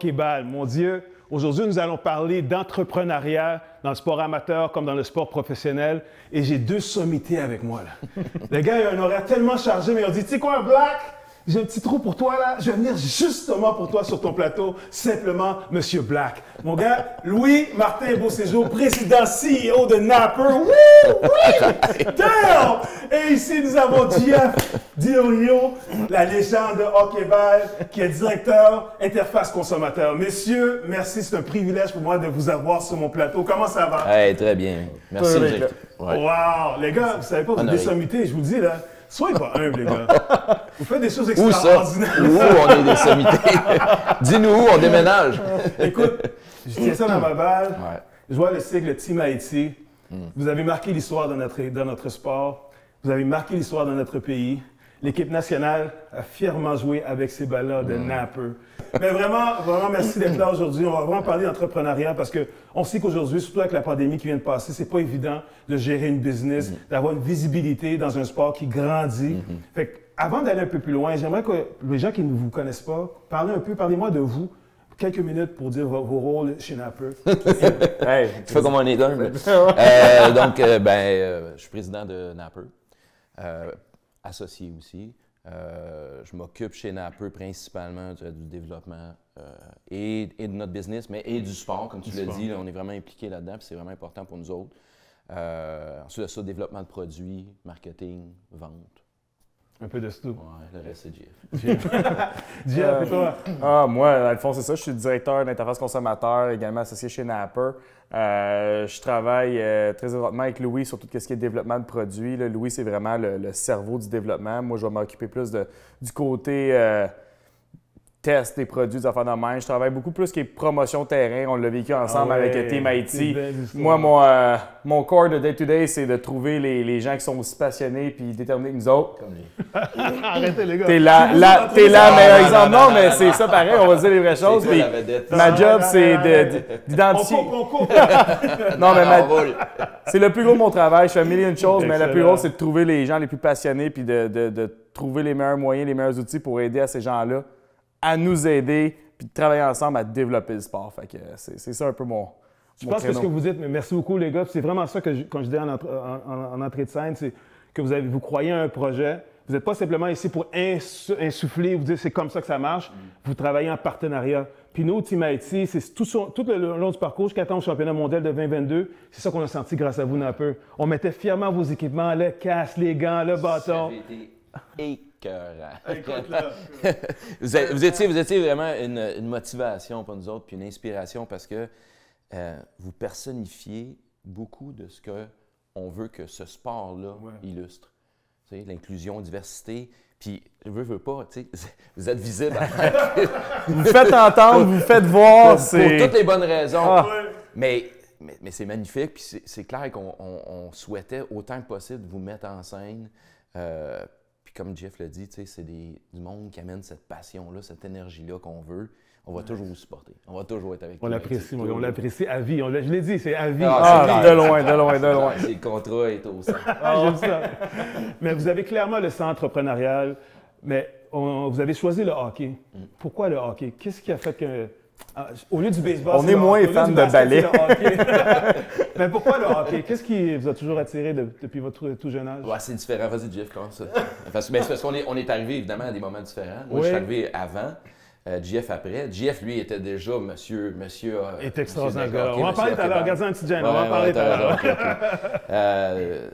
hockey-ball. Mon Dieu, aujourd'hui, nous allons parler d'entrepreneuriat dans le sport amateur comme dans le sport professionnel. Et j'ai deux sommités avec moi, là. Les gars, il y a un horaire tellement chargé, mais ils ont dit, tu sais quoi, un Black? J'ai un petit trou pour toi, là. Je vais venir justement pour toi sur ton plateau. Simplement, Monsieur Black. Mon gars, Louis-Martin Beauséjour, président CEO de Napper. Woo! Oui! Damn! Et ici, nous avons Jeff Diorio, la légende de hockey-ball, qui est directeur interface consommateur. Messieurs, merci. C'est un privilège pour moi de vous avoir sur mon plateau. Comment ça va? Hey, très bien. Merci. Ouais. Wow! Les gars, vous savez pas, vous êtes des sommités, je vous le dis, là. Soyez pas humbles, les gars. Vous faites des choses extraordinaires. Où on est des sommités? Dis-nous où on déménage. Écoute, je tiens ça dans ma balle. Ouais. Je vois le sigle Team Haïti. Vous avez marqué l'histoire dans notre sport. Vous avez marqué l'histoire dans notre pays. L'équipe nationale a fièrement joué avec ces balles-là de Napper. Mais vraiment, vraiment, merci d'être là aujourd'hui. On va vraiment parler d'entrepreneuriat parce qu'on sait qu'aujourd'hui, surtout avec la pandémie qui vient de passer, c'est pas évident de gérer une business, d'avoir une visibilité dans un sport qui grandit. Fait que, avant d'aller un peu plus loin, j'aimerais que les gens qui ne vous connaissent pas, parlez-moi de vous. Quelques minutes pour dire vos rôles chez Napper. Hey, tu fais comme on est d'un. Je suis président de Napper. Associé aussi. Je m'occupe chez Napper principalement du développement et de notre business, mais et du sport, comme tu l'as dit. Là, on est vraiment impliqué là-dedans, puis c'est vraiment important pour nous autres. Ensuite de ça, développement de produits, marketing, vente. Un peu de tout. Ouais, le reste, c'est Jeff. Jeff, et toi? Moi, dans le fond, c'est ça. Je suis directeur d'interface consommateur, également associé chez Napper. Je travaille très étroitement avec Louis sur tout ce qui est développement de produits. Là, Louis, c'est vraiment le cerveau du développement. Moi, je vais m'occuper plus du côté test des produits, des affaires de même. Je travaille beaucoup plus qui est promotion terrain. On l'a vécu ensemble avec Team Haïti. Moi, mon core de day-to-day, c'est de trouver les gens qui sont aussi passionnés puis déterminés que nous autres. Arrêtez, les gars. T'es là, meilleur exemple. Non, mais c'est ça pareil, on va dire les vraies choses. Puis ma job, c'est d'identifier. Non, mais c'est le plus gros de mon travail. Je fais un million de choses, mais le plus gros, c'est de trouver les gens les plus passionnés puis de trouver les meilleurs moyens, les meilleurs outils pour aider à ces gens-là à nous aider puis de travailler ensemble à développer le sport. Fait que c'est ça un peu mon Je pense que ce que vous dites, mais merci beaucoup les gars, c'est vraiment ça que quand je dis en entrée de scène, c'est que vous croyez à un projet. Vous n'êtes pas simplement ici pour insuffler, vous dire c'est comme ça que ça marche. Vous travaillez en partenariat. Puis nous, Team Haïti, c'est tout le long du parcours jusqu'à temps au championnat mondial de 2022. C'est ça qu'on a senti grâce à vous, Napper. On mettait fièrement vos équipements, le casque, les gants, le bâton. Vous étiez vraiment une motivation pour nous autres, puis une inspiration parce que vous personnifiez beaucoup de ce qu'on veut que ce sport-là illustre. L'inclusion, la diversité, puis veux pas, vous êtes visible. Vous faites entendre, vous faites voir. Pour toutes les bonnes raisons. Mais c'est magnifique, puis c'est clair qu'on souhaitait autant que possible vous mettre en scène. Puis comme Jeff l'a dit, c'est du monde qui amène cette passion-là, cette énergie-là qu'on veut. On va toujours vous supporter. On va toujours être avec vous. On l'apprécie, on l'apprécie à vie. Je l'ai dit, c'est à vie. De loin. Le contrat est au centre. J'aime ça. Mais vous avez clairement le sens entrepreneurial, mais vous avez choisi le hockey. Pourquoi le hockey? Qu'est-ce qui a fait que... au lieu du baseball, on est moins fan de ballet. Mais pourquoi le hockey? Qu'est-ce qui vous a toujours attiré depuis votre tout jeune âge? Ouais, c'est différent. Vas-y, Jeff, comment ça? Parce qu'on est arrivé évidemment à des moments différents. Moi, je suis arrivé avant. Jeff après. Jeff, lui, était déjà monsieur. Il est extraordinaire. On va en parler tout à l'heure. Regardez un petit Jen. On va en parler tout à l'heure.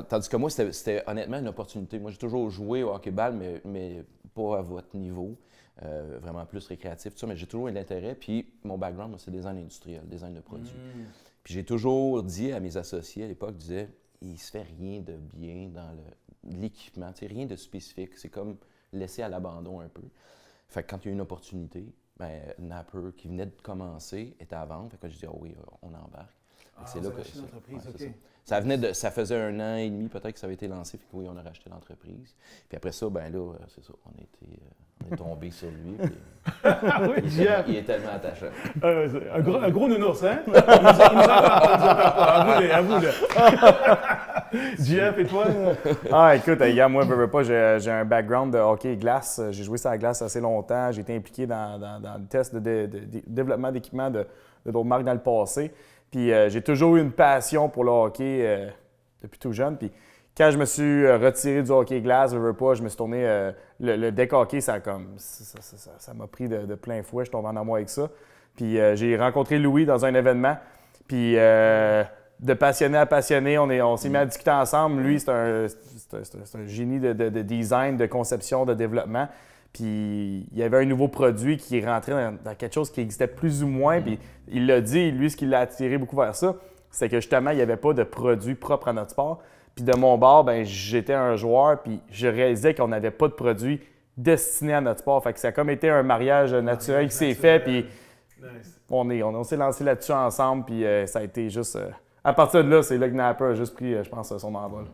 Tandis que moi, c'était honnêtement une opportunité. Moi, j'ai toujours joué au hockey-ball, mais pas à votre niveau. Vraiment plus récréatif, tout ça, mais j'ai toujours eu l'intérêt. Puis mon background, c'est design industriel, design de produits. Puis j'ai toujours dit à mes associés à l'époque, je disais, il se fait rien de bien dans l'équipement, rien de spécifique. C'est comme laissé à l'abandon un peu. Fait que quand il y a eu une opportunité, Napper, qui venait de commencer, était à vendre. Fait que j'ai dit, oui, on embarque. C'est là que ça faisait 1 an et demi peut-être que ça avait été lancé, puis oui, on a racheté l'entreprise. Puis après ça, c'est ça, on est tombé sur lui. Puis il est tellement attachant. Un gros nounours, hein? Il nous a à vous. JF et toi? Ah, écoute, gars, moi, je veux pas, j'ai un background de hockey et glace. J'ai joué sur la glace assez longtemps. J'ai été impliqué dans le test de développement d'équipement de d'autres marques dans le passé. Puis j'ai toujours eu une passion pour le hockey depuis tout jeune. Puis quand je me suis retiré du hockey glace, je veux pas, je me suis tourné. Le deck hockey, ça m'a pris de plein fouet. Je suis tombé en amour avec ça. Puis j'ai rencontré Louis dans un événement. Puis de passionné à passionné, on s'est mis à discuter ensemble. Lui, c'est un génie de design, de conception, de développement. Puis il y avait un nouveau produit qui rentrait dans quelque chose qui existait plus ou moins. Puis il l'a dit, lui, ce qui l'a attiré beaucoup vers ça, c'est que justement, il n'y avait pas de produit propre à notre sport. Puis de mon bord, ben j'étais un joueur, puis je réalisais qu'on n'avait pas de produit destiné à notre sport. Fait que ça a comme été un mariage naturel qui s'est fait. Puis on s'est lancé là-dessus ensemble, puis ça a été juste... à partir de là, c'est là que Napper a juste pris, je pense, son envol.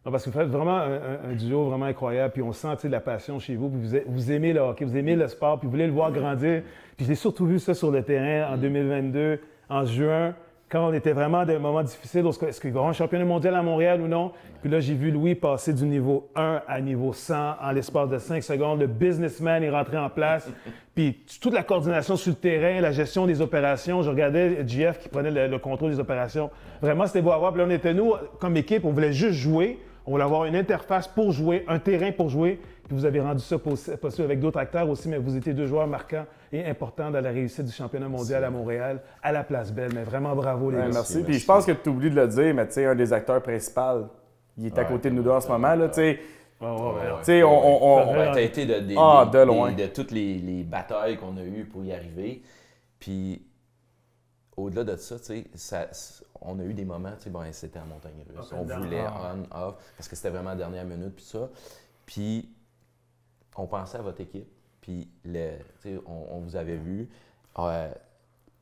Non, parce que vous faites vraiment un duo vraiment incroyable, puis on sent la passion chez vous, puis vous aimez le hockey, vous aimez le sport, puis vous voulez le voir grandir. Puis j'ai surtout vu ça sur le terrain en 2022, en juin, quand on était vraiment à des moments difficiles. Est-ce qu'il va y avoir un championnat mondial à Montréal ou non? Puis là, j'ai vu Louis passer du niveau 1 à niveau 100 en l'espace de 5 secondes. Le businessman est rentré en place. Puis toute la coordination sur le terrain, la gestion des opérations. Je regardais JF qui prenait le contrôle des opérations. Vraiment, c'était beau à voir. Puis là, on était, nous, comme équipe, on voulait juste jouer. On voulait avoir une interface pour jouer, un terrain pour jouer. Puis vous avez rendu ça possible avec d'autres acteurs aussi, mais vous étiez deux joueurs marquants et importants dans la réussite du championnat mondial à Montréal, à la Place Belle. Mais vraiment bravo, les gars. Merci. Puis je pense que tu oublies de le dire, mais tu sais, un des acteurs principaux, il est à côté de nous deux en ce moment. Là, tu sais. Tu sais, t'as été de loin. De toutes les batailles qu'on a eues pour y arriver. Puis, au-delà de ça, tu sais, on a eu des moments, tu sais, bon, c'était en montagne russe. On voulait on, off, parce que c'était vraiment la dernière minute, puis ça. Puis, on pensait à votre équipe, puis on vous avait vu,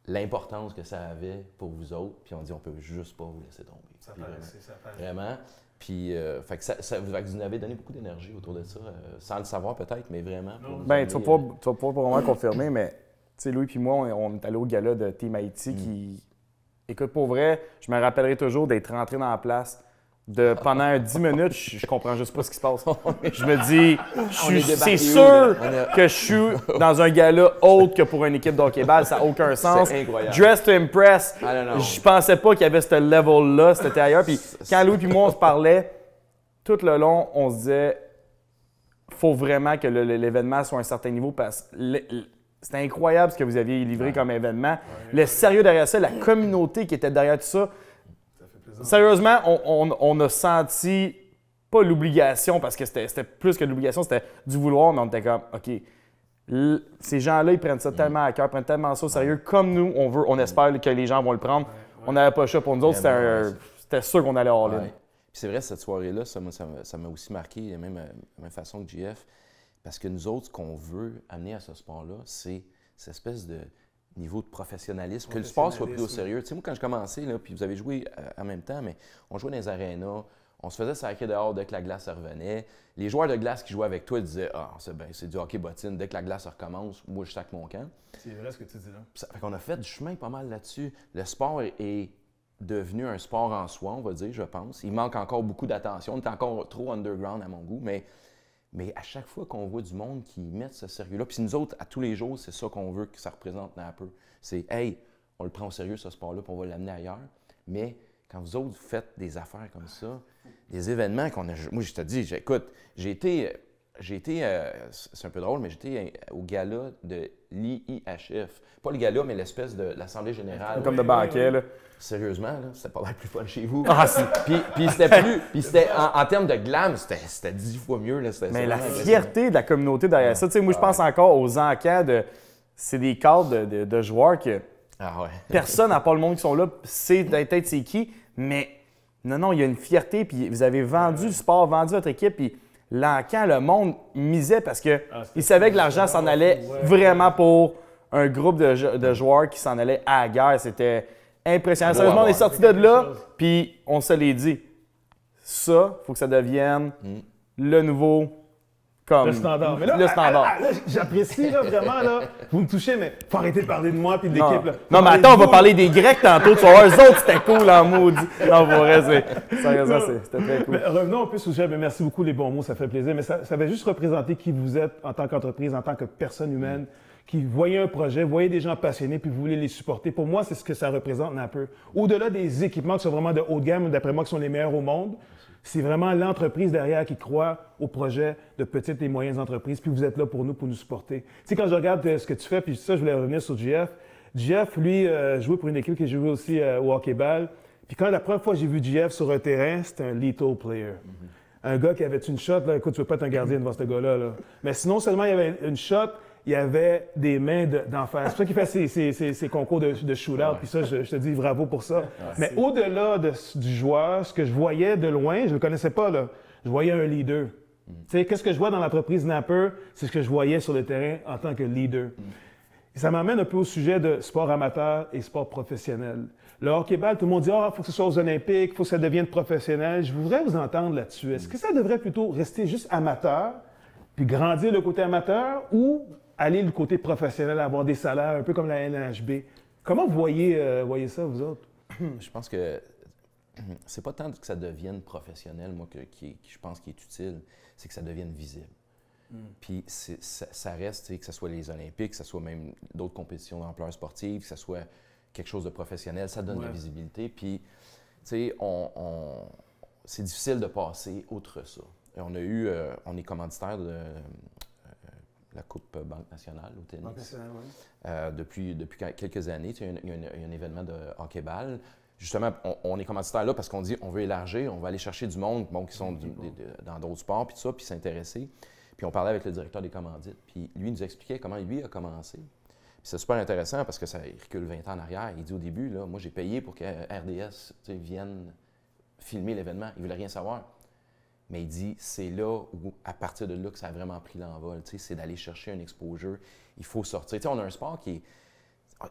l'importance que ça avait pour vous autres, puis on dit on peut juste pas vous laisser tomber. Ça paraît. Vraiment. Puis, fait que vous nous avez donné beaucoup d'énergie autour de ça, sans le savoir peut-être, mais vraiment. Bien, tu vas pouvoir vraiment confirmer, mais tu sais, Louis et moi, on est allé au gala de Team Haïti qui. Écoute, pour vrai, je me rappellerai toujours d'être rentré dans la place. Pendant 10 minutes, je comprends juste pas ce qui se passe. Je me dis, c'est sûr que je suis dans un gala autre que pour une équipe d'hockey-ball. Ça n'a aucun sens. C'est incroyable. Dress to impress. Je pensais pas qu'il y avait ce level-là. C'était ailleurs. Puis quand Louis et moi, on se parlait, tout le long, on se disait, faut vraiment que l'événement soit à un certain niveau parce que c'était incroyable ce que vous aviez livré comme événement. Le sérieux derrière ça, la communauté qui était derrière tout ça. Sérieusement, on a senti pas l'obligation, parce que c'était plus que l'obligation, c'était du vouloir, mais on était comme, OK, ces gens-là, ils prennent ça tellement à cœur, prennent tellement ça au sérieux, comme nous, on espère que les gens vont le prendre. On n'avait pas le choix pour nous autres, c'était sûr qu'on allait all in. Puis c'est vrai, cette soirée-là, ça m'a aussi marqué, de la même façon que JF, parce que nous autres, ce qu'on veut amener à ce sport-là, c'est cette espèce de niveau de professionnalisme, que le sport soit pris au sérieux. Tu sais, moi, quand je commençais, là, puis vous avez joué en même temps, mais on jouait dans les arénas, on se faisait sacrer dehors dès que la glace revenait. Les joueurs de glace qui jouaient avec toi disaient « Ah, c'est du hockey bottine, dès que la glace recommence, moi, je sac mon camp. » C'est vrai ce que tu dis là. Fait qu'on a fait du chemin pas mal là-dessus. Le sport est devenu un sport en soi, on va dire, je pense. Il manque encore beaucoup d'attention. On est encore trop underground à mon goût, mais à chaque fois qu'on voit du monde qui met ce sérieux-là, puis nous autres, à tous les jours, c'est ça qu'on veut que ça représente un peu. C'est « Hey, on le prend au sérieux, ce sport-là, puis on va l'amener ailleurs. » Mais quand vous autres faites des affaires comme ça, des événements qu'on a... Moi, je te dis, écoute, j'ai été c'est un peu drôle, mais j'étais au gala de l'IIHF. Pas le gala, mais l'espèce de l'Assemblée générale. Comme de banquet, là. Sérieusement, là, c'était pas mal plus fun chez vous. Puis c'était plus... Puis c'était, en termes de glam, c'était 10 fois mieux. Là, mais la fierté de la communauté derrière ça, tu sais, moi, je pense encore aux encans de... C'est des cadres de joueurs que... Personne, à part le monde qui sont là, sait peut-être c'est qui, mais non, il y a une fierté, puis vous avez vendu le sport, vendu votre équipe, puis l'encan, le monde misait parce qu'il savait que l'argent s'en allait vraiment pour un groupe de joueurs qui s'en allaient à la guerre. C'était impressionnant. Sérieusement, on est sorti de là, puis on se l'est dit. Ça, il faut que ça devienne le nouveau comme Le standard. Mais là, le standard. là, j'apprécie là, vraiment, là, vous me touchez, mais faut arrêter de parler de moi et de Non, l'équipe. Là. non mais attends, on va parler des Grecs tantôt. Tu vas voir, eux autres, c'était cool en maudit. Non, pour vrai, sérieusement, c'était très cool. Mais revenons un peu sur le sujet. Merci beaucoup, les bons mots, ça fait plaisir. Mais ça va juste représenter qui vous êtes en tant qu'entreprise, en tant que personne humaine, qui voyez un projet, voyez des gens passionnés, puis vous voulez les supporter. Pour moi, c'est ce que ça représente un peu. Au-delà des équipements qui sont vraiment de haut de gamme, d'après moi, qui sont les meilleurs au monde, c'est vraiment l'entreprise derrière qui croit au projet de petites et moyennes entreprises, puis vous êtes là pour nous supporter. Tu sais, quand je regarde ce que tu fais, puis ça, je voulais revenir sur JF. JF, lui, jouait pour une équipe qui jouait aussi au hockey-ball. Puis quand la première fois que j'ai vu JF sur un terrain, c'était un lethal player. Un gars qui avait une shot, là, écoute, tu veux pas être un gardien devant ce gars-là. Là. Mais sinon, seulement il y avait une shot, il y avait des mains d'enfer. C'est pour ça qu'il fait ses concours de shootout, puis ça, je te dis bravo pour ça. Mais au-delà du joueur, ce que je voyais de loin, je ne le connaissais pas, là, je voyais un leader. Tu sais, qu'est-ce que je vois dans l'entreprise Napper? C'est ce que je voyais sur le terrain en tant que leader. Et ça m'amène un peu au sujet de sport amateur et sport professionnel. Le hockey-ball, tout le monde dit « Ah, il faut que ce soit aux Olympiques, il faut que ça devienne professionnel ». Je voudrais vous entendre là-dessus. Est-ce que ça devrait plutôt rester juste amateur, puis grandir le côté amateur, ou aller le côté professionnel, avoir des salaires un peu comme la NHB? Comment vous voyez ça, vous autres? Je pense que c'est pas tant que ça devienne professionnel, moi, je pense qui est utile, c'est que ça devienne visible. Puis ça reste, que ce soit les Olympiques, que ce soit même d'autres compétitions d'ampleur sportive, que ce soit quelque chose de professionnel, ça donne de la visibilité. Puis, tu sais, c'est difficile de passer outre ça. Et on est commanditaire de la Coupe Banque Nationale au tennis. Banque Nationale, oui. Depuis quelques années, il y a un événement de hockey-ball. Justement, on est commanditaire là parce qu'on dit on veut élargir, on va aller chercher du monde qui sont dans d'autres sports, puis tout ça, puis s'intéresser. Puis on parlait avec le directeur des commandites, puis lui nous expliquait comment lui a commencé. Puis c'est super intéressant parce que ça recule 20 ans en arrière. Il dit au début, là, moi j'ai payé pour que RDS vienne filmer l'événement. Il ne voulait rien savoir. Mais il dit, c'est là où, à partir de là, que ça a vraiment pris l'envol. C'est d'aller chercher un exposure. Il faut sortir. On a un sport qui est...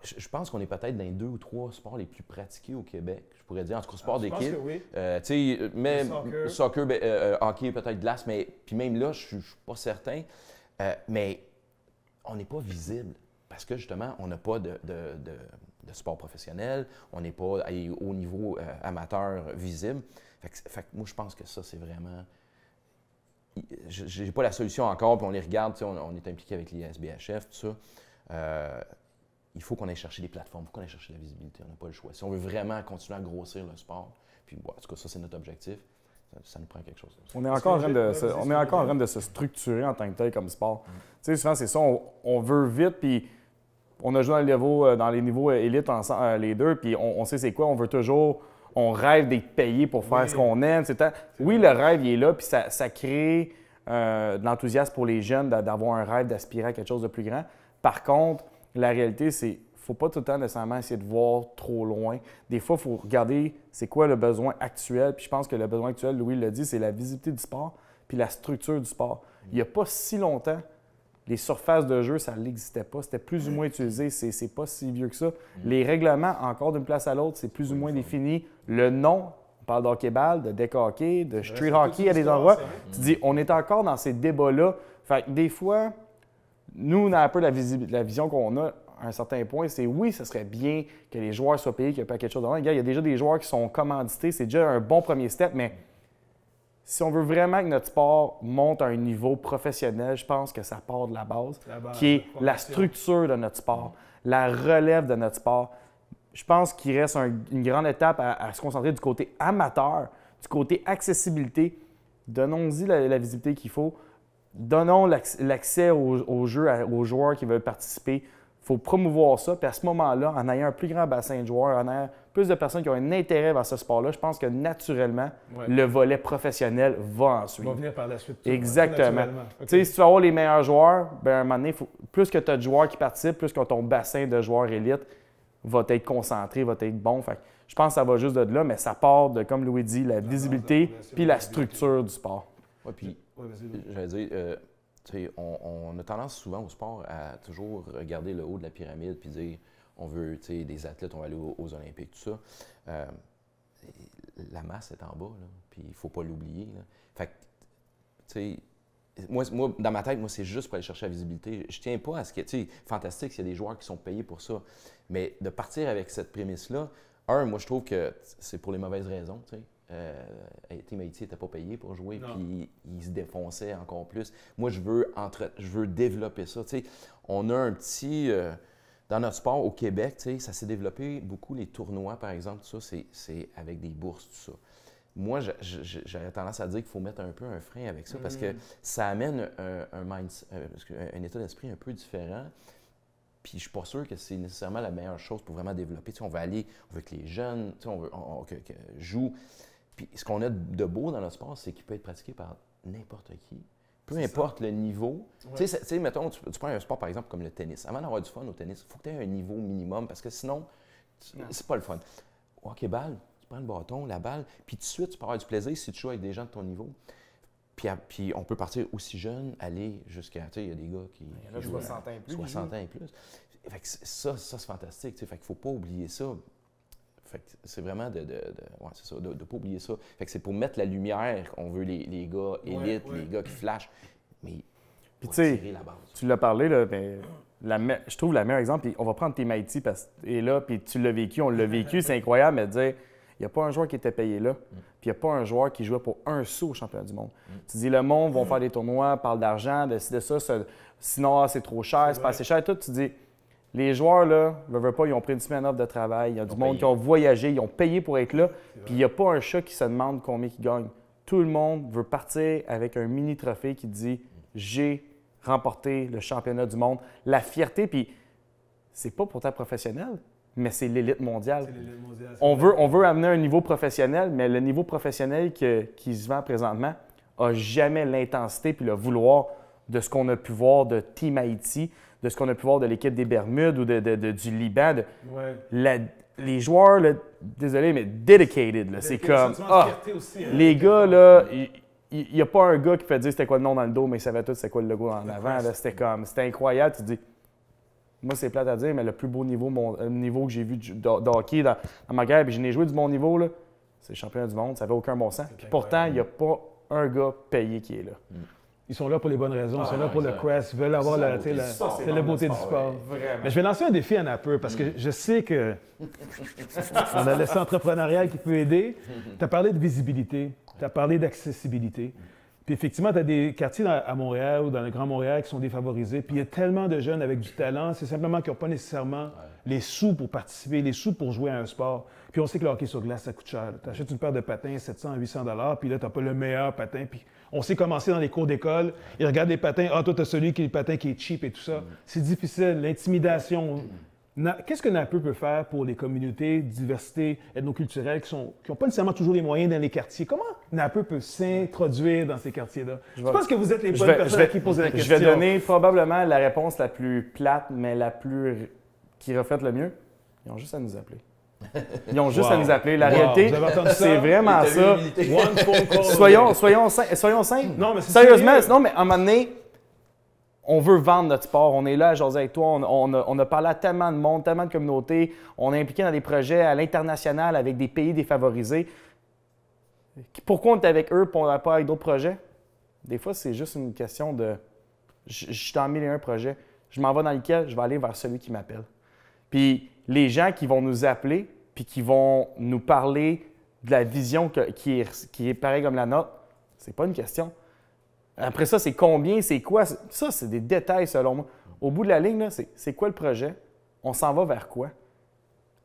Je pense qu'on est peut-être dans les 2 ou 3 sports les plus pratiqués au Québec. Je pourrais dire, en tout cas, sport d'équipe. Je pense que oui. Mais soccer, hockey, peut-être glace, mais puis même là, je ne suis pas certain. Mais on n'est pas visible parce que justement, on n'a pas de sport professionnel, on n'est pas au niveau amateur visible. Fait que moi, je pense que ça, c'est vraiment... J'ai pas la solution encore, puis on les regarde, on est impliqué avec les SBHF, tout ça. Il faut qu'on aille chercher des plateformes, il faut qu'on aille chercher la visibilité, on n'a pas le choix. Si on veut vraiment continuer à grossir le sport, puis en tout cas, ça, c'est notre objectif, ça nous prend quelque chose. On est encore en train de se structurer en tant que tel comme sport. Tu sais, souvent, c'est ça, on veut vite, puis on a joué dans les niveaux élites ensemble, les deux, puis on sait c'est quoi, on veut toujours... On rêve d'être payé pour faire ce qu'on aime. Oui, le rêve, il est là, puis ça crée de l'enthousiasme pour les jeunes d'avoir un rêve, d'aspirer à quelque chose de plus grand. Par contre, la réalité, c'est qu'il ne faut pas tout le temps nécessairement essayer de voir trop loin. Des fois, il faut regarder c'est quoi le besoin actuel. Puis je pense que le besoin actuel, Louis l'a dit, c'est la visibilité du sport puis la structure du sport. Il n'y a pas si longtemps, les surfaces de jeu, ça n'existait pas. C'était plus ou moins utilisé. C'est pas si vieux que ça. Les règlements, encore d'une place à l'autre, c'est plus ou moins défini. Le nom, on parle d'hockey-ball, de deck hockey, de street hockey à des endroits. Tu dis, on est encore dans ces débats-là. Fait que des fois, nous, on a un peu la vision qu'on a à un certain point. C'est oui, ce serait bien que les joueurs soient payés, qu'il n'y ait pas quelque chose de il y a déjà des joueurs qui sont commandités. C'est déjà un bon premier step, mais si on veut vraiment que notre sport monte à un niveau professionnel, je pense que ça part de la base qui est la structure de notre sport, la relève de notre sport. Je pense qu'il reste une grande étape à se concentrer du côté amateur, du côté accessibilité. Donnons-y la visibilité qu'il faut. Donnons l'accès aux jeux aux joueurs qui veulent participer. Il faut promouvoir ça. Puis à ce moment-là, en ayant un plus grand bassin de joueurs, en ayant plus de personnes qui ont un intérêt vers ce sport-là, je pense que naturellement, le volet professionnel va en suivre. Va venir par la suite. Exactement. Okay. Si tu veux avoir les meilleurs joueurs, à un moment donné, plus que tu as de joueurs qui participent, plus que ton bassin de joueurs élites va être concentré, va être bon. Fait, je pense que ça va juste de là, mais ça part de, comme Louis dit, la visibilité puis la structure du sport. Oui, puis j'allais dire, on a tendance souvent au sport à toujours regarder le haut de la pyramide puis dire on veut des athlètes, on va aller aux Olympiques, tout ça. La masse est en bas, là, puis il ne faut pas l'oublier. Fait que, moi, dans ma tête, moi, c'est juste pour aller chercher la visibilité. Je tiens pas à ce que, tu sais, fantastique s'il y a des joueurs qui sont payés pour ça. Mais de partir avec cette prémisse-là, moi, je trouve que c'est pour les mauvaises raisons, tu sais. Team Haïti n'était pas payé pour jouer, puis il se défonçait encore plus. Moi, je veux développer ça. Tu sais, on a un petit... dans notre sport au Québec, tu sais, ça s'est développé beaucoup, les tournois, par exemple, tout ça, c'est avec des bourses, tout ça. Moi, j'aurais tendance à dire qu'il faut mettre un peu un frein avec ça parce que ça amène un état d'esprit un peu différent. Puis je ne suis pas sûr que c'est nécessairement la meilleure chose pour vraiment développer. Tu sais, on veut que les jeunes que jouent. Puis ce qu'on a de beau dans notre sport, c'est qu'il peut être pratiqué par n'importe qui. Peu importe le niveau. Ouais. Tu sais, mettons, tu prends un sport, par exemple, comme le tennis. Avant d'avoir du fun au tennis, il faut que tu aies un niveau minimum parce que sinon, c'est pas le fun. Au hockey-ball, tu prends le bâton, la balle, puis tout de suite, tu peux avoir du plaisir si tu joues avec des gens de ton niveau. Puis on peut partir aussi jeune, aller jusqu'à, tu sais, il y a des gars qui jouent 60 ans et plus. 60 ans et plus. Fait que ça c'est fantastique. Fait qu'il ne faut pas oublier ça. Fait que c'est vraiment de pas oublier ça. Fait que c'est pour mettre la lumière. On veut les gars élites, les gars qui flashent. Mais puis tu sais, tu l'as parlé, là, mais je trouve le meilleur exemple, on va prendre Team Haïti parce que et là, puis tu l'as vécu, on l'a vécu, c'est incroyable, mais dire, il n'y a pas un joueur qui était payé là, puis il n'y a pas un joueur qui jouait pour un sou au championnat du monde. Tu dis, le monde va faire des tournois, parle d'argent, de ça, sinon c'est trop cher, c'est pas assez cher, tout. Tu dis, les joueurs, là, veulent pas, ils ont pris une semaine off de travail, il y a du monde qui ont voyagé, ils ont payé pour être là, puis il n'y a pas un chat qui se demande combien il gagne. Tout le monde veut partir avec un mini trophée qui dit « J'ai remporté le championnat du monde ». La fierté, puis c'est pas pour ta professionnelle, mais c'est l'élite mondiale. On veut amener un niveau professionnel, mais le niveau professionnel qui se vend présentement n'a jamais l'intensité puis le vouloir de ce qu'on a pu voir de Team Haïti, de ce qu'on a pu voir de l'équipe des Bermudes ou du Liban. Les joueurs, là, désolé, mais dedicated, là, c'est comme... aussi, hein, les gars, là, il n'y a pas un gars qui fait dire c'était quoi le nom dans le dos, mais il savait tout c'était quoi le logo en avant. C'était incroyable. Tu te dis, moi, c'est plate à dire, mais le plus beau niveau que j'ai vu de hockey dans ma carrière, puis je n'ai joué du bon niveau, là, c'est le championnat du monde. Ça n'avait aucun bon sens. Puis pourtant, il n'y a pas un gars payé qui est là. Ils sont là pour les bonnes raisons, ils sont là pour le crest, ils veulent avoir la beauté du sport. Mais je vais lancer un défi à Napper parce que je sais qu'on a le centre entrepreneurial qui peut aider. Tu as parlé de visibilité, tu as parlé d'accessibilité. Puis effectivement, tu as des quartiers à Montréal ou dans le Grand Montréal qui sont défavorisés. Puis il y a tellement de jeunes avec du talent, c'est simplement qu'ils n'ont pas nécessairement les sous pour participer, les sous pour jouer à un sport. Puis on sait que le hockey sur glace, ça coûte cher. Tu achètes une paire de patins, 700 à 800 $, puis là, tu n'as pas le meilleur patin. Puis on sait commencer dans les cours d'école, ils regardent les patins, toi, tu as celui qui est le patin qui est cheap et tout ça. C'est difficile, l'intimidation. Qu'est-ce que Napper peut faire pour les communautés, diversité ethnoculturelles qui n'ont pas nécessairement toujours les moyens dans les quartiers? Comment Napper peut s'introduire dans ces quartiers-là? Je pense que vous êtes les bonnes personnes à qui poser la question. Je vais donner probablement la réponse la plus plate, mais qui reflète le mieux. Ils ont juste à nous appeler. Ils ont juste à nous appeler. La réalité, c'est vraiment ça. Soyons simples. Non, mais sérieusement, non, mais à un moment donné, on veut vendre notre sport. On est là à jaser avec toi. On a parlé à tellement de monde, tellement de communautés. On est impliqué dans des projets à l'international avec des pays défavorisés. Pourquoi on est avec eux et on n'est pas avec d'autres projets? Des fois, c'est juste une question de... Je suis dans 1001 projets. Je m'en vais dans lequel je vais aller vers celui qui m'appelle. Puis les gens qui vont nous appeler puis qui vont nous parler de la vision qui est pareille comme la nôtre, c'est pas une question. Après ça, c'est combien, c'est quoi? Ça, c'est des détails selon moi. Au bout de la ligne, c'est quoi le projet? On s'en va vers quoi?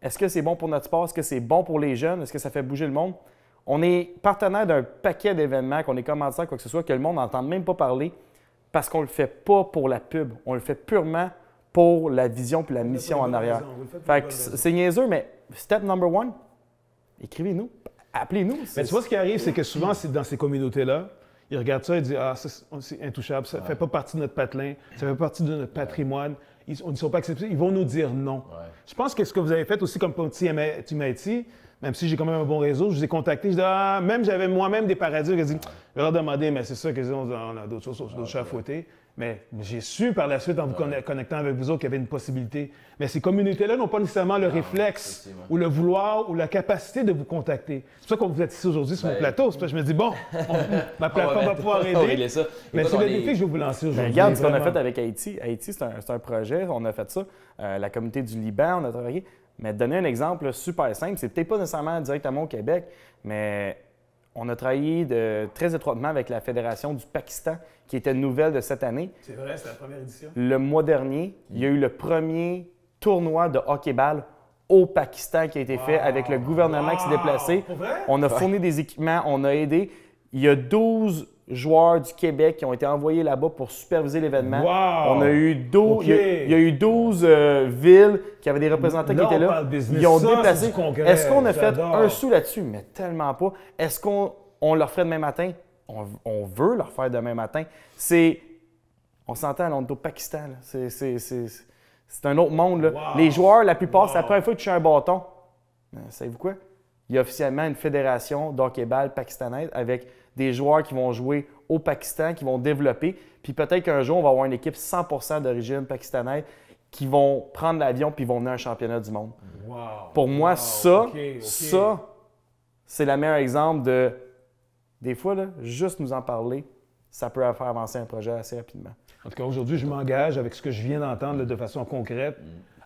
Est-ce que c'est bon pour notre sport? Est-ce que c'est bon pour les jeunes? Est-ce que ça fait bouger le monde? On est partenaire d'un paquet d'événements, qu'on est commanditaire, quoi que ce soit, que le monde n'entend même pas parler parce qu'on ne le fait pas pour la pub. On le fait purement pour la vision et la mission en arrière. Fait que c'est niaiseux, mais step number one, écrivez-nous, appelez-nous. Mais tu vois, ce qui arrive, c'est que souvent, c'est dans ces communautés-là, ils regardent ça et disent « Ah, c'est intouchable, ça ne fait pas partie de notre patelin, ça ne fait pas partie de notre patrimoine, ils ne sont pas acceptés. » Ils vont nous dire non. Je pense que ce que vous avez fait aussi comme Team Haïti, même si j'ai quand même un bon réseau, je vous ai contacté, je dis « Ah, même j'avais moi-même des paradis. » Je dis « Je vais leur demander, mais c'est ça qu'ils ont, on a d'autres choses, d'autres chats à fouetter. » Mais j'ai su par la suite, en vous connectant avec vous autres, qu'il y avait une possibilité. Mais ces communautés-là n'ont pas nécessairement le réflexe ou le vouloir ou la capacité de vous contacter. C'est pour ça qu'on vous êtes ici aujourd'hui sur mon plateau. C'est pour ça que je me dis, bon, ma plateforme va pouvoir aider. Mais c'est le défi que je vais vous lancer aujourd'hui. Regarde ce qu'on a fait avec Haïti. Haïti, c'est un projet, on a fait ça. La communauté du Liban, on a travaillé. Mais donner un exemple super simple, c'est peut-être pas nécessairement directement au Québec, mais on a travaillé très étroitement avec la Fédération du Pakistan, qui était nouvelle de cette année. C'est vrai, c'est la première édition. Le mois dernier, il y a eu le premier tournoi de hockey-ball au Pakistan qui a été fait avec le gouvernement qui s'est déplacé. Pour vrai? On a fourni des équipements, on a aidé. Il y a 12 joueurs du Québec qui ont été envoyés là-bas pour superviser l'événement. Wow! On a eu 12, Okay. il y a eu 12 villes qui avaient des représentants qui étaient là. Ils ont déplacé. Est-ce qu'on a fait un sou là-dessus? Mais tellement pas. Est-ce qu'on leur ferait demain matin? On veut leur faire demain matin. On s'entend, on est au Pakistan. C'est un autre monde. Là. Wow. Les joueurs, la plupart, c'est la première fois que tu touches un bâton. Savez-vous quoi? Il y a officiellement une fédération d'hockey-ball pakistanaise avec des joueurs qui vont jouer au Pakistan, qui vont développer. Puis peut-être qu'un jour, on va avoir une équipe 100% d'origine pakistanaise qui vont prendre l'avion puis vont venir à un championnat du monde. Wow. Pour moi, ça, OK. c'est le meilleur exemple de... Des fois, là, juste nous en parler, ça peut faire avancer un projet assez rapidement. En tout cas, aujourd'hui, je m'engage avec ce que je viens d'entendre là, de façon concrète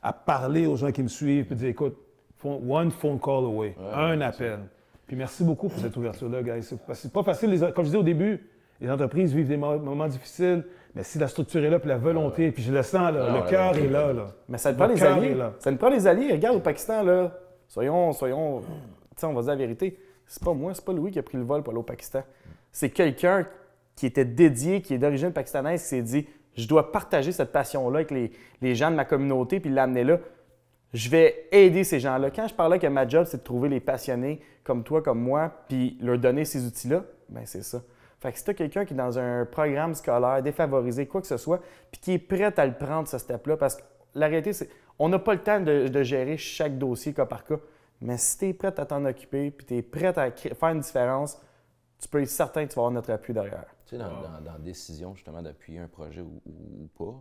à parler aux gens qui me suivent et dire, écoute, one phone call away, un appel. Puis merci beaucoup pour cette ouverture-là, guys. C'est pas facile, comme je disais au début, les entreprises vivent des moments difficiles, mais si la structure est là, puis la volonté, puis je le sens, là, le cœur est là. Mais ça te prend les alliés. Ça te prend les alliés. Regarde, au Pakistan, là, soyons tu sais, on va dire la vérité. C'est pas moi, c'est pas Louis qui a pris le vol pour aller au Pakistan. C'est quelqu'un qui était dédié, qui est d'origine pakistanaise, qui s'est dit « Je dois partager cette passion-là avec les gens de ma communauté puis l'amener là. Je vais aider ces gens-là. » Quand je parlais que ma job, c'est de trouver les passionnés comme toi, comme moi, puis leur donner ces outils-là, bien c'est ça. Fait que si tu as quelqu'un qui est dans un programme scolaire, défavorisé, quoi que ce soit, puis qui est prêt à le prendre, ce step-là, parce que la réalité, c'est on n'a pas le temps de gérer chaque dossier cas par cas. Mais si tu es prêt à t'en occuper, puis tu es prêt à faire une différence, tu peux être certain que tu vas avoir notre appui derrière. Tu sais, dans la décision justement d'appuyer un projet ou pas,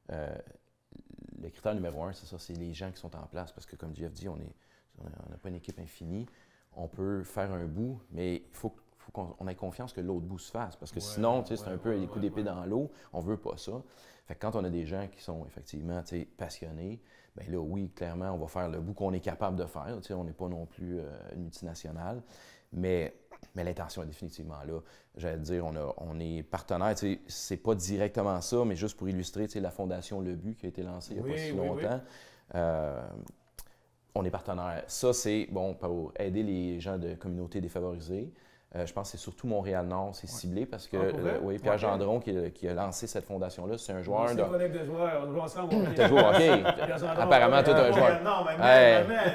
le critère numéro un, c'est ça, c'est les gens qui sont en place. Parce que comme Jeff dit, on n'a pas une équipe infinie. On peut faire un bout, mais il faut qu'on ait confiance que l'autre bout se fasse. Parce que sinon, tu sais, c'est un peu des coups d'épée dans l'eau. On ne veut pas ça. Fait que quand on a des gens qui sont effectivement passionnés, bien là, oui, clairement, on va faire le bout qu'on est capable de faire. Tu sais, on n'est pas non plus une multinationale, mais l'intention est définitivement là. J'allais dire, on est partenaire. Tu sais, c'est pas directement ça, mais juste pour illustrer, tu sais, la fondation Le But qui a été lancée il n'y a pas si longtemps. On est partenaire. Ça, c'est bon pour aider les gens de communautés défavorisées. Je pense que c'est surtout Montréal-Nord, c'est ciblé parce que Pierre Gendron qui a lancé cette fondation-là, c'est un joueur. C'est un collègue de joueurs, on joue ensemble. Tu as joué au hockey. Apparemment, tout un joueur.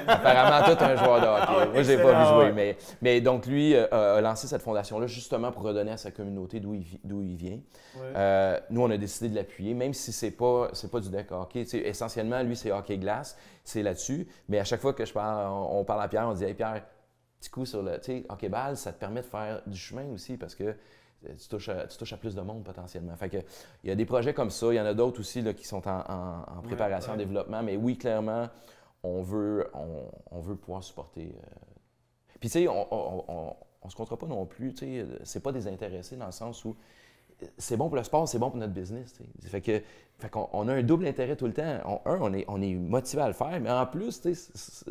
Apparemment, tout un joueur de hockey. Moi, je n'ai pas vu jouer. Mais donc, lui a lancé cette fondation-là justement pour redonner à sa communauté d'où il vient. Nous, on a décidé de l'appuyer, même si c'est pas du deck hockey. T'sais, essentiellement, lui, c'est hockey-glace, c'est là-dessus. Mais à chaque fois que on parle à Pierre, on dit « Hey Pierre, petit coup sur le hockey-ball, ça te permet de faire du chemin aussi parce que tu touches à plus de monde potentiellement. » Fait que, il y a des projets comme ça, il y en a d'autres aussi là, qui sont en préparation, en développement, mais oui, clairement, on veut pouvoir supporter. Puis tu sais, on se comptera pas non plus, tu sais, c'est pas désintéressé dans le sens où c'est bon pour le sport, c'est bon pour notre business. Fait qu'on a un double intérêt tout le temps. On est motivé à le faire, mais en plus,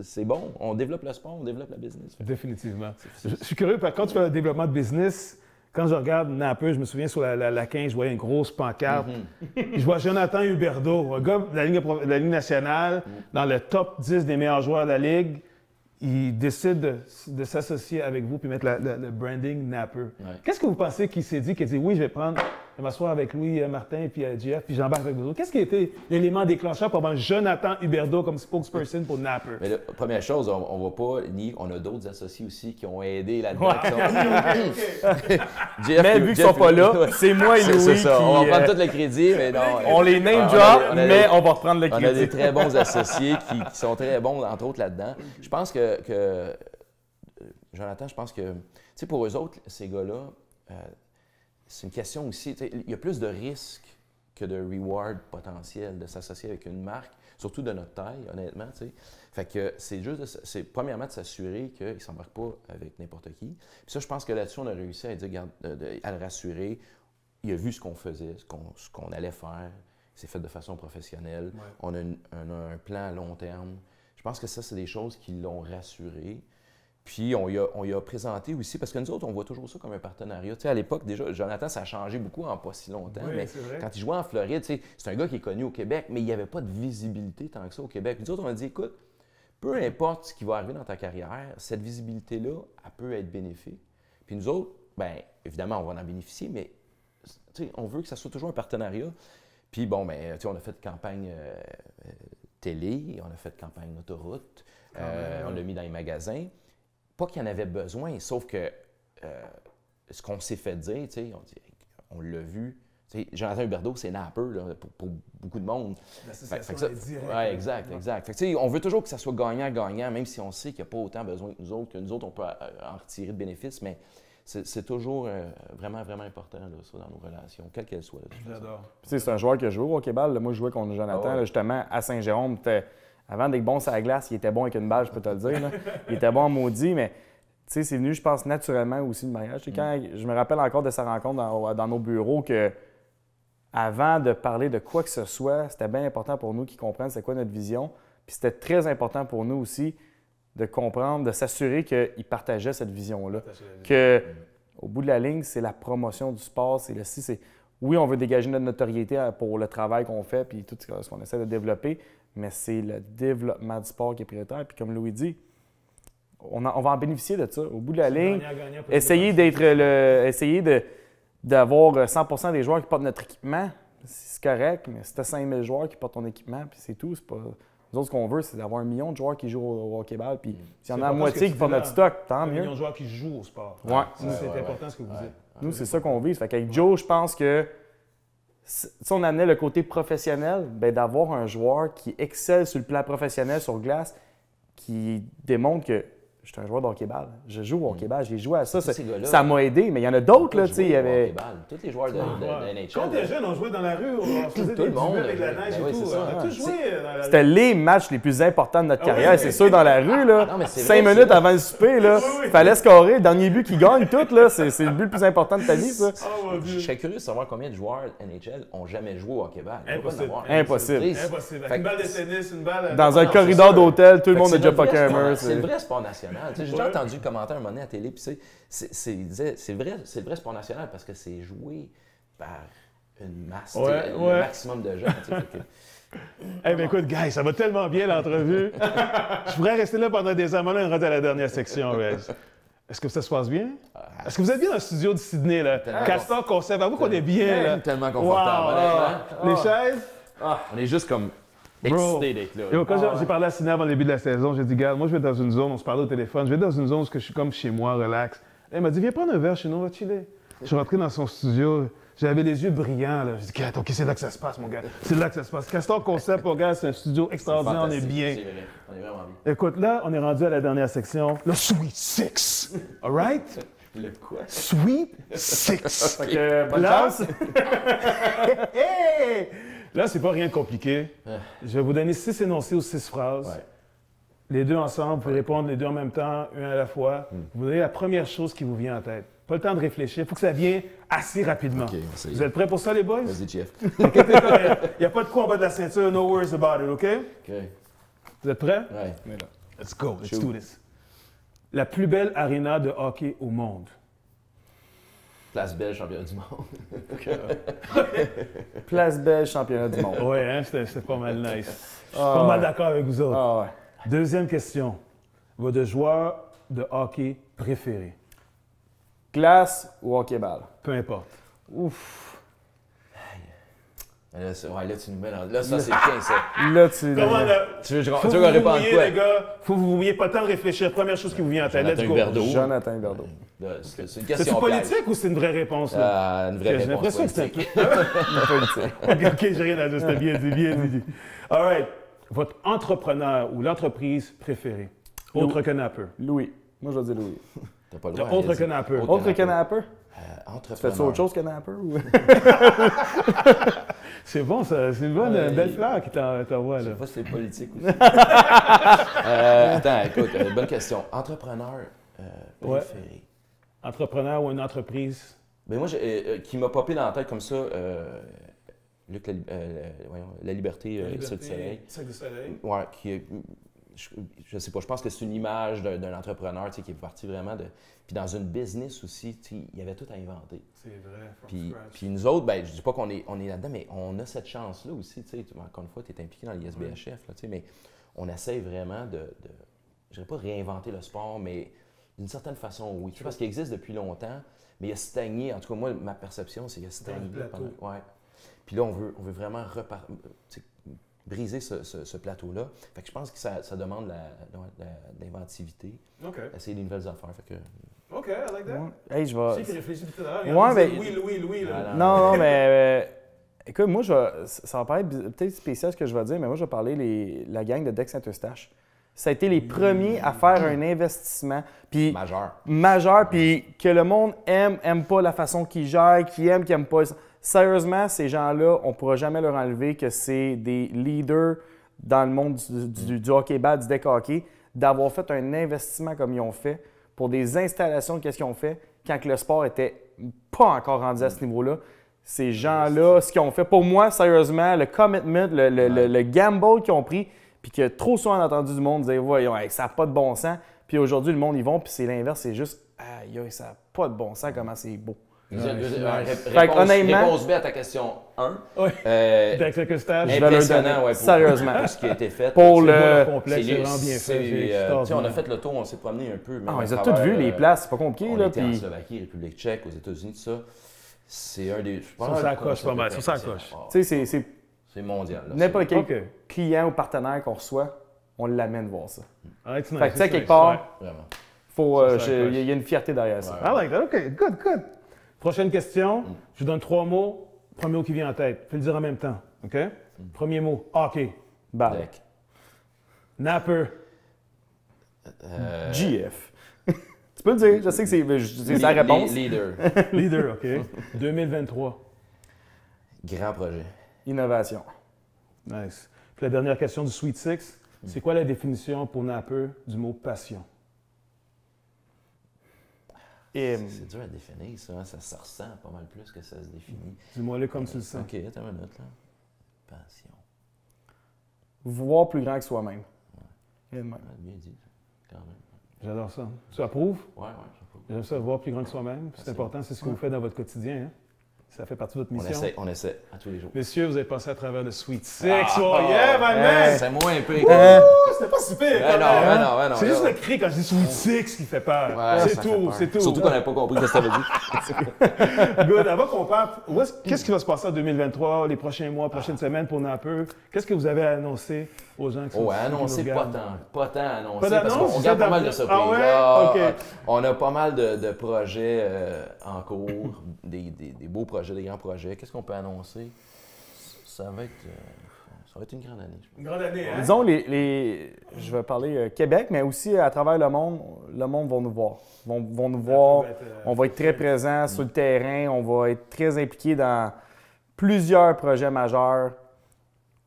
c'est bon. On développe le sport, on développe la business. Définitivement. Je suis curieux, quand tu fais le développement de business, quand je regarde Napper, je me souviens sur la 15, je voyais une grosse pancarte. Je vois Jonathan Huberdeau, un gars de la Ligue nationale, dans le top 10 des meilleurs joueurs de la Ligue. Il décide de s'associer avec vous puis mettre le branding Napper. Qu'est-ce que vous pensez qu'il s'est dit, qu'il a dit oui, je vais m'asseoir avec Louis Martin puis Jeff puis j'embarque avec vous autres? Qu'est-ce qui a été l'élément déclencheur pour avoir Jonathan Huberdeau comme spokesperson pour Napper? Mais la première chose, on ne va pas nier qu'on a d'autres associés aussi qui ont aidé là-dedans. Mais vu qu'ils ne sont pas là, c'est moi et Louis. C'est ça. On va prendre tout le crédit, mais non. On les name drop, mais on va reprendre le crédit. On a des très bons associés qui sont très bons, entre autres, là-dedans. Je pense que Jonathan, je pense que, tu sais, pour eux autres, ces gars-là, c'est une question aussi, il y a plus de risques que de reward potentiel, de s'associer avec une marque, surtout de notre taille, honnêtement, tu sais. Fait que c'est juste, c'est premièrement de s'assurer qu'il ne s'embarque pas avec n'importe qui. Puis ça, je pense que là-dessus, on a réussi à dire, à le rassurer. Il a vu ce qu'on faisait, ce qu'on allait faire. C'est fait de façon professionnelle. Ouais. On a un plan à long terme. Je pense que ça, c'est des choses qui l'ont rassuré. Puis, on y a présenté aussi, parce que nous autres, on voit toujours ça comme un partenariat. Tu sais, à l'époque, déjà, Jonathan, ça a changé beaucoup en pas si longtemps. Oui, mais quand il jouait en Floride, tu sais, c'est un gars qui est connu au Québec, mais il n'y avait pas de visibilité tant que ça au Québec. Nous autres, on a dit, écoute, peu importe ce qui va arriver dans ta carrière, cette visibilité-là, elle peut être bénéfique. Puis nous autres, bien, évidemment, on va en bénéficier, mais tu sais, on veut que ça soit toujours un partenariat. Puis bon, bien, tu sais, on a fait campagne télé, on a fait campagne autoroute, on l'a mis dans les magasins. Pas qu'il y en avait besoin, sauf que ce qu'on s'est fait dire, tu sais, on l'a vu. Tu sais, Jonathan Huberdeau, c'est Napper là, pour beaucoup de monde. Oui, exact. Fait que, tu sais, on veut toujours que ça soit gagnant-gagnant, même si on sait qu'il n'y a pas autant besoin que nous autres, on peut en retirer de bénéfices, mais c'est toujours vraiment, vraiment important, là, ça, dans nos relations, quelles qu'elles soient. J'adore. C'est un joueur qui a joué au hockey-ball. Moi, je jouais contre Jonathan, là, justement, à Saint-Jérôme. Avant d'être bon sur la glace, il était bon avec une balle, je peux te le dire. Là. Il était bon en maudit, mais c'est venu, je pense, naturellement aussi le mariage. Quand je me rappelle encore de sa rencontre dans nos bureaux que avant de parler de quoi que ce soit, c'était bien important pour nous qu'ils comprennent c'est quoi notre vision. Puis c'était très important pour nous aussi de comprendre, de s'assurer qu'ils partageaient cette vision-là. Au bout de la ligne, c'est la promotion du sport. Oui, on veut dégager notre notoriété pour le travail qu'on fait puis tout ce qu'on essaie de développer, mais c'est le développement du sport qui est prioritaire. Puis comme Louis dit, on va en bénéficier de ça. Au bout de la ligne, essayer d'avoir 100% des joueurs qui portent notre équipement, c'est correct, mais si tu as 5000 joueurs qui portent ton équipement, puis c'est tout, c'est pas... Nous autres, ce qu'on veut, c'est d'avoir 1 million de joueurs qui jouent au hockey-ball, puis s'il y en a la moitié qui portent notre stock, tant mieux. 1 million de joueurs qui jouent au sport. Ouais. C'est important ce que vous dites. Nous, c'est ça qu'on vise. Fait qu'avec Joe, je pense que si on amenait le côté professionnel, bien, d'avoir un joueur qui excelle sur le plan professionnel sur glace, qui démontre que je suis un joueur de hockey-ball. Je joue au hockey-ball. J'ai joué à ça. Ça m'a aidé, mais il y en a d'autres. Là, il y avait... Tous les joueurs de NHL. Quand on était jeunes, on jouait dans la rue, on faisait des duels avec la neige et tout. On a tous joué dans la rue. C'était les matchs les plus importants de notre carrière, c'est sûr, dans la rue. Là. 5 minutes avant le souper, il fallait scorer. Le dernier but qui gagne tout, là, c'est le but le plus important de ta vie. Ça. Je serais curieux de savoir combien de joueurs NHL n'ont jamais joué au hockey-ball. Impossible. Une balle de tennis, une balle... Dans un corridor d'hôtel, tout le monde a déjà poké un mur. C'est le vrai sport national. J'ai déjà entendu le commentaire un moment donné à la télé, puis c'est le vrai sport national parce que c'est joué par une masse, le maximum de gens. Ben écoute, guys, ça va tellement bien l'entrevue. Je pourrais rester là pendant des heures. Maintenant, on rentre à la dernière section. Est-ce que ça se passe bien? Est-ce que vous êtes bien dans le studio de Sydney? Là? Castor Concept, avoue qu'on est bien. Là. Tellement confortable. Les chaises? On est juste comme... excité d'être là. Quand j'ai parlé à Sydney avant le début de la saison, j'ai dit, regarde, moi je vais dans une zone, on se parlait au téléphone, je vais dans une zone où je suis comme chez moi, relax. Elle m'a dit, viens prendre un verre chez nous, on va chiller. Je suis rentré dans son studio, j'avais les yeux brillants. Là. J'ai dit, OK, c'est là que ça se passe, mon gars. C'est là que ça se passe. Castor Concept, mon gars, c'est un studio extraordinaire, on est bien. C'est vrai, on est vraiment bien. Écoute, là, on est rendu à la dernière section, le Sweet Six. All right? Le quoi? Sweet Six. Fait que, bonne chance. Là, c'est pas rien de compliqué. Je vais vous donner 6 énoncés ou 6 phrases. Ouais. Les deux ensemble, vous pouvez répondre les deux en même temps, un à la fois. Vous donnez la première chose qui vous vient en tête. Pas le temps de réfléchir, il faut que ça vienne assez rapidement. Okay, vous êtes prêts pour ça, les boys? Vas-y, Jeff. Il n'y a pas de quoi en bas de la ceinture, no worries about it, OK? Vous êtes prêts? Oui. Let's go, let's do this. La plus belle aréna de hockey au monde. Place Belle, championnat du monde. Place Belle, championnat du monde. Oui, hein, c'était pas mal nice. Je suis pas mal d'accord avec vous autres. Deuxième question. Votre joueur de hockey préféré? Glace ou hockey-ball? Peu importe. Ouf. Là, tu nous mets dans... Là, ça, c'est bien, ça. Là, tu... Comment là? Tu veux qu'on réponde quoi? Les gars, faut que vous n'ayez pas le temps de réfléchir. Première chose qui vous vient en tête. Let's go. Jonathan Huberdeau. C'est une question c'est politique ou c'est une vraie réponse? Une vraie réponse. J'ai l'impression que c'est un peu... OK, j'ai rien à dire. C'était bien dit. All right. Votre entrepreneur ou l'entreprise préférée? Autre que Napper. Louis. Moi, je vais dire Louis. T'as pas le droit. Autre que Napper. Autre que Napper? Entrepreneur. Fais-tu autre chose que Napper? Ou... C'est bon, ça. C'est une bonne, belle fleur qui t'envoie, Je sais là. pas si c'est politique aussi. Attends, écoute, bonne question. Entrepreneur préféré. Entrepreneur ou une entreprise? Ben moi, qui m'a popé dans la tête comme ça, Luc, la liberté, Cirque du Soleil. Cirque du Soleil. Ouais, je sais pas, je pense que c'est une image d'un entrepreneur, tu sais, qui est parti vraiment de... Puis dans une business aussi, tu sais, il y avait tout à inventer. C'est vrai, Puis nous autres, ben je dis pas qu'on est là-dedans, mais on a cette chance-là aussi, tu sais. Encore une fois, tu es impliqué dans l'ISBHF, là, tu sais, mais on essaie vraiment je dirais pas réinventer le sport, mais d'une certaine façon, oui. Tu sais, parce qu'il existe depuis longtemps, mais il a stagné. En tout cas, moi, ma perception, c'est qu'il a stagné. Ouais. Puis là, on veut vraiment briser ce plateau-là. Fait que je pense que ça demande de l'inventivité. OK. Essayer des nouvelles affaires. Fait que... OK, I like that. Ouais. Hey, je vais... Tu sais qu'il réfléchit tout à Ouais, l'heure. mais- Louis, là. Non, mais écoute, moi, ça va paraître peut-être spécial ce que je vais dire, mais moi, je vais parler la gang de Dex Saint-Eustache. Ça a été les premiers à faire un investissement puis majeur, puis que le monde aime pas la façon qu'ils gèrent, qui aime pas. Sérieusement, ces gens-là, on ne pourra jamais leur enlever que c'est des leaders dans le monde du hockey-ball, du deck hockey, d'avoir fait un investissement comme ils ont fait pour des installations, qu'est-ce qu'ils ont fait quand que le sport était pas encore rendu à ce niveau-là. Ces gens-là, ce qu'ils ont fait, pour moi, sérieusement, le commitment, le gamble qu'ils ont pris, puis que trop souvent on a entendu du monde dire « Voyons, hey, ça n'a pas de bon sens », puis aujourd'hui, le monde, ils vont, puis c'est l'inverse, c'est juste « Aïe, ça n'a pas de bon sens, comment c'est beau ». Réponse B à ta question 1. Oui. Dex Saint-Eustache. Impressionnant, ouais, sérieusement. pour ce qui a été fait. Pour C'est le... bon, complexe, c'est vraiment bien fait. On a fait le tour, on s'est promené un peu. Ah, ils ont tous vu les places, c'est pas compliqué. On là, était en puis... Slovaquie, République tchèque, aux États-Unis, tout ça. C'est un des... Ça s'accroche pas mal, ça s'accroche. Tu sais, c'est mondial. N'importe quel OK. client ou partenaire qu'on reçoit, on l'amène voir ça. Alright, c'est Fait que nice, tu sais, c'est quelque nice. part, Vraiment. il y a une fierté derrière ça. I like that. OK, good. Prochaine question. Je vous donne 3 mots. Premier mot qui vient en tête. Fais le dire en même temps. OK? Premier mot, hockey. Balle. Deck. Napper. GF. Tu peux le dire, je sais que c'est sa réponse. Leader. Leader, OK. 2023. Grand projet. Innovation. Nice. Puis la dernière question du Sweet Six. C'est quoi la définition pour Napper du mot passion? C'est dur à définir, ça. Hein? Ça se ressent pas mal plus que ça se définit. Dis-moi-le comme tu le sens. OK, attends une minute, là. Passion. Voir plus grand que soi-même. Bien dit, quand même. J'adore ça. Tu approuves? Ouais, j'approuve. J'aime ça, voir plus grand que soi-même. C'est important, c'est ce que vous faites dans votre quotidien. Hein? Ça fait partie de votre mission. On essaie à tous les jours. Messieurs, vous avez passé à travers le Sweet Six. Oh yeah, my man! C'est moins un peu. C'était pas super. non. C'est juste le cri quand je dis Sweet Six qui fait peur. Ouais, C'est ça fait tout, peur. c'est tout. Surtout qu'on n'avait pas compris ce que ça veut dire. Good. Avant qu'on parte, qu'est-ce qui va se passer en 2023, les prochains mois, prochaines semaines pour Napper? Qu'est-ce que vous avez à annoncer aux gens qui sont Annoncer qui nous pas regardent? tant. Pas tant annoncer. Pas Parce d'annonce, qu'on c'est garde pas mal de d'annonce. surprises. Ah ouais? OK. On a pas mal de projets en cours, des beaux projets, des grands projets. Qu'est-ce qu'on peut annoncer? Ça va être une grande année, je pense. Une grande année, hein? Disons, je vais parler Québec, mais aussi à travers le monde va nous voir. Vont nous voir. On va être très présents sur le terrain. On va être très impliqués dans plusieurs projets majeurs.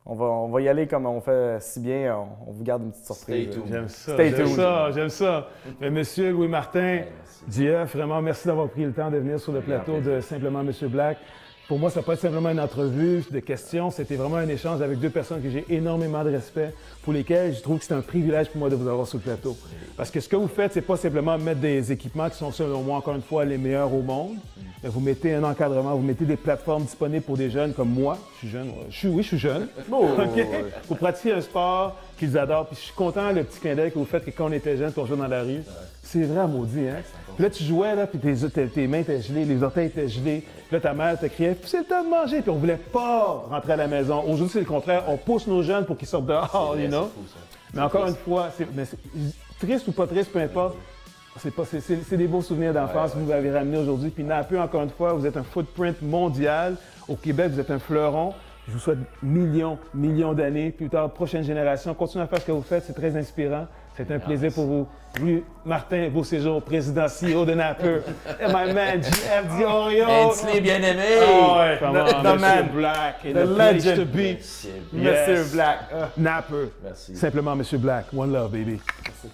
On va y aller comme on fait si bien. On vous garde une petite surprise. Stay tuned. J'aime ça, Stay j'aime tuned. ça, j'aime ça. Mais Monsieur Louis-Martin, Merci. JF, vraiment merci d'avoir pris le temps de venir sur le plateau de Simplement Monsieur Black. Pour moi, ça n'a pas été simplement une entrevue de questions, c'était vraiment un échange avec deux personnes que j'ai énormément de respect, pour lesquelles je trouve que c'est un privilège pour moi de vous avoir sur le plateau. Parce que ce que vous faites, c'est pas simplement mettre des équipements qui sont, selon moi, encore une fois, les meilleurs au monde. Mais vous mettez un encadrement, vous mettez des plateformes disponibles pour des jeunes comme moi. Je suis jeune, je suis jeune. OK? Pour pratiquer un sport qu'ils adorent. Puis je suis content, le petit clin d'œil que vous faites, que quand on était jeune, on jouait dans la rue. C'est vrai, maudit, hein? Puis là, tu jouais, là, puis tes mains étaient gelées, les orteils étaient gelés. Puis là, ta mère te criait, puis c'est le temps de manger. Puis on voulait pas rentrer à la maison. Aujourd'hui, c'est le contraire. On pousse nos jeunes pour qu'ils sortent dehors, you know? Mais encore une fois, triste ou pas triste, peu importe, c'est des beaux souvenirs d'enfance que vous avez ramenés aujourd'hui. Puis Napper, encore une fois, vous êtes un footprint mondial. Au Québec, vous êtes un fleuron. Je vous souhaite millions d'années. Plus tard, prochaine génération, continuez à faire ce que vous faites, c'est très inspirant. C'est un plaisir pour vous. Louis Martin Beauséjour, président CEO de Napper. And my man, GF Diorio. Ainsley, bien-aimé! Oh, ouais. Come The on, Mr. man. Black. And The the place legend. to be. Merci. Mr. Yes. Black. Napper. Merci. Simplement Monsieur Black. One love, baby. Merci.